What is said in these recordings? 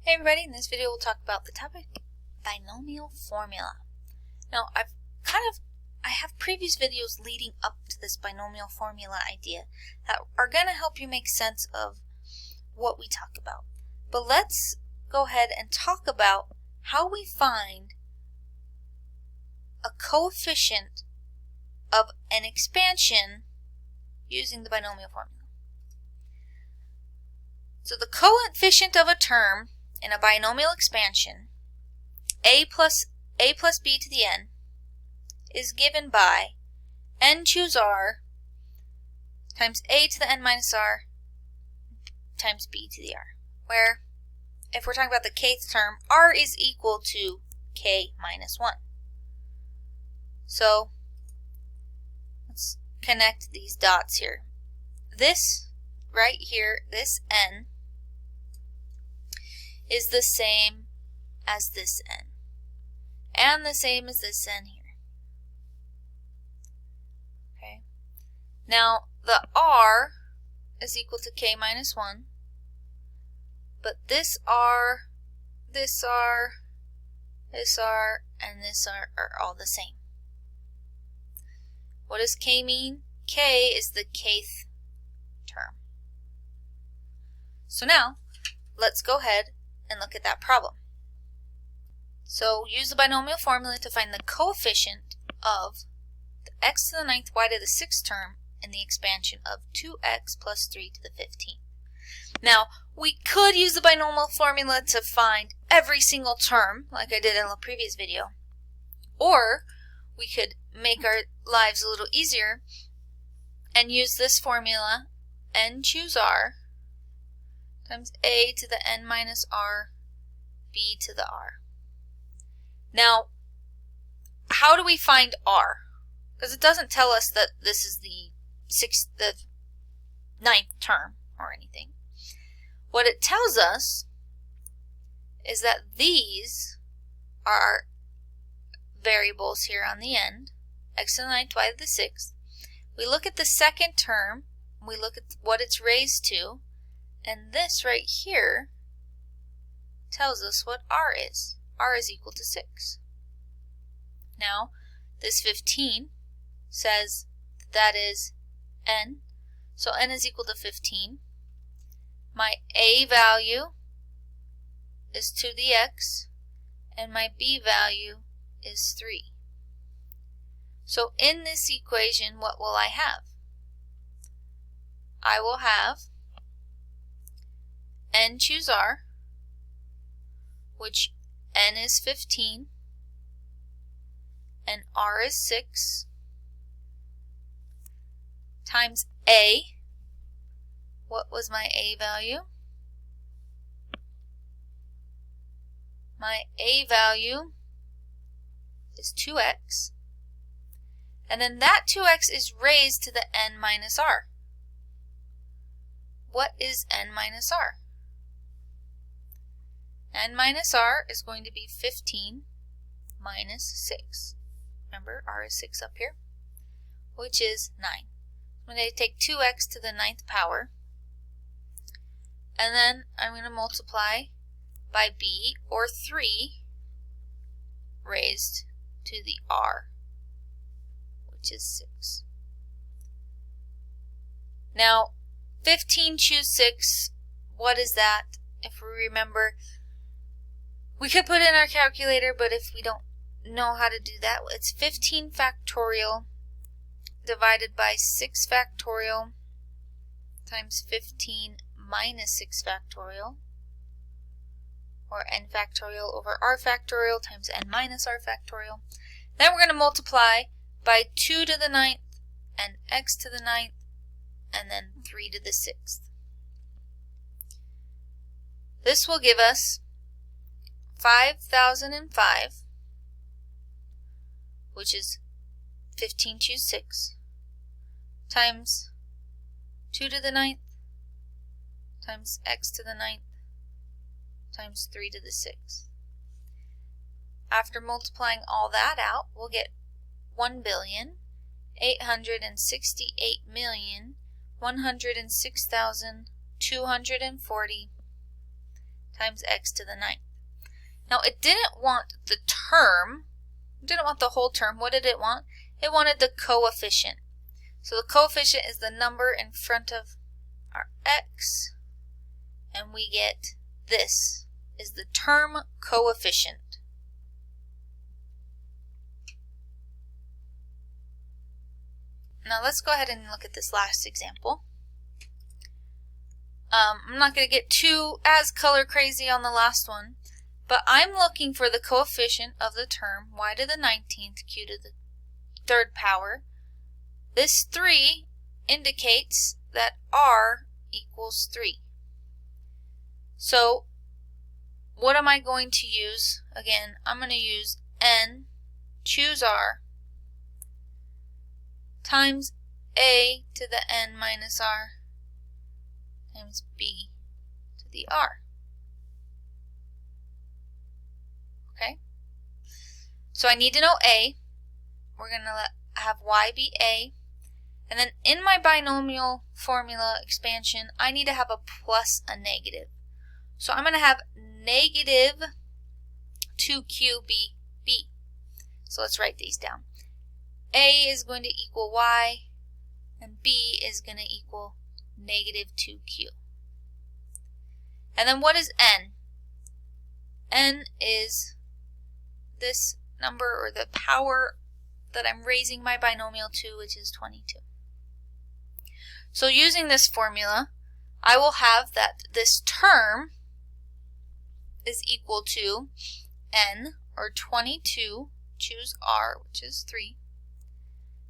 Hey everybody, in this video we'll talk about the topic binomial formula. Now I have previous videos leading up to this binomial formula idea that are going to help you make sense of what we talk about. But let's go ahead and talk about how we find a coefficient of an expansion using the binomial formula. So the coefficient of a term in a binomial expansion, a plus b to the n, is given by n choose r times a to the n minus r times b to the r, where if we're talking about the kth term, r is equal to k minus 1. So let's connect these dots here. This right here, this n, is the same as this n, and the same as this n here. Okay. Now the r is equal to k minus 1, but this r, this r, this r, and this r are all the same. What does k mean? K is the kth term. So now let's go ahead and look at that problem. So use the binomial formula to find the coefficient of the x to the 9th y to the 6th term in the expansion of 2x plus 3 to the 15th. Now, we could use the binomial formula to find every single term, like I did in the previous video, or we could make our lives a little easier and use this formula, n choose r times a to the n minus r, b to the r. Now, how do we find r? Because it doesn't tell us that this is the 9th term or anything. What it tells us is that these are variables here on the end, x to the 9th, y to the 6th. We look at the second term, we look at what it's raised to, and this right here tells us what r is. R is equal to 6. Now, this 15 says that is n, so n is equal to 15. My a value is 2 to the x, and my b value is 3. So in this equation, what will I have? I will have n choose r, which n is 15, and r is 6, times a. What was my a value? My a value is 2x, and then that 2x is raised to the n minus r. What is n minus r? N minus r is going to be 15 minus 6. Remember, r is 6 up here, which is 9. I'm going to take 2x to the 9th power, and then I'm going to multiply by b, or 3, raised to the r, which is 6. Now, 15 choose 6, what is that? If we remember, we could put in our calculator, but if we don't know how to do that, it's 15 factorial divided by 6 factorial times 15 minus 6 factorial, or n factorial over r factorial times n minus r factorial. Then we're going to multiply by 2 to the 9th and x to the 9th, and then 3 to the 6th. This will give us 5005, which is 15 choose 6, times 2 to the 9th times x to the 9th times 3 to the 6th. After multiplying all that out, we'll get 1,868,106,240 times x to the 9th. Now it didn't want the term, it didn't want the whole term. What did it want? It wanted the coefficient. So the coefficient is the number in front of our x, and we get this is the term coefficient. Now let's go ahead and look at this last example. I'm not going to get as color crazy on the last one, but I'm looking for the coefficient of the term y to the 19th q to the 3rd power. This 3 indicates that r equals 3. So what am I going to use? Again, I'm going to use n, choose r, times a to the n minus r times b to the r. Okay? So I need to know a. We're going to have y be a. And then in my binomial formula expansion, I need to have a plus a negative. So I'm going to have negative 2q be b. So let's write these down. A is going to equal y, and b is going to equal negative 2q. And then what is n? N is this number, or the power that I'm raising my binomial to, which is 22. So using this formula, I will have that this term is equal to n, or 22, choose r, which is 3,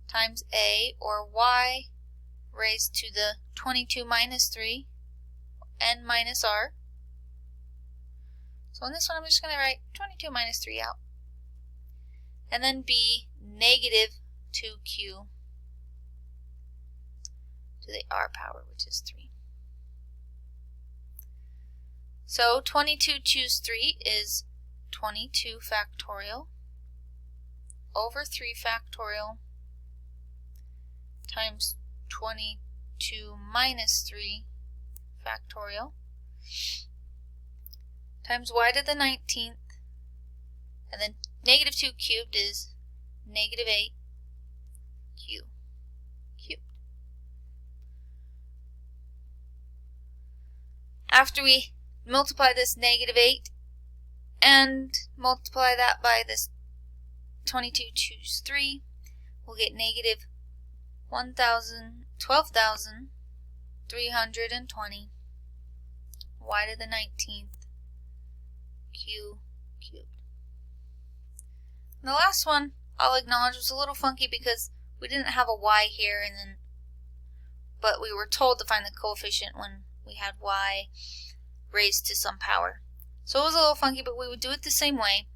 times a, or y, raised to the 22 minus 3, n minus r. So in this one, I'm just going to write 22 minus 3 out. And then b, negative 2q to the r power, which is 3. So 22 choose 3 is 22 factorial over 3 factorial times 22 minus 3 factorial times y to the 19th, and then negative 2 cubed is negative 8q cubed. After we multiply this negative 8 and multiply that by this 22 choose 3, we'll get negative 12,320 y to the 19th q cubed. And the last one, I'll acknowledge, was a little funky because we didn't have a y here, but we were told to find the coefficient when we had y raised to some power. So it was a little funky, but we would do it the same way.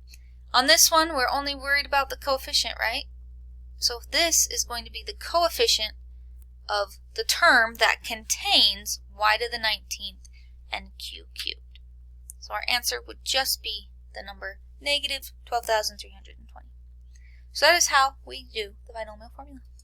On this one, we're only worried about the coefficient, right? So this is going to be the coefficient of the term that contains y to the 19th and q cubed. So our answer would just be the number negative 12,320. So that is how we do the binomial formula.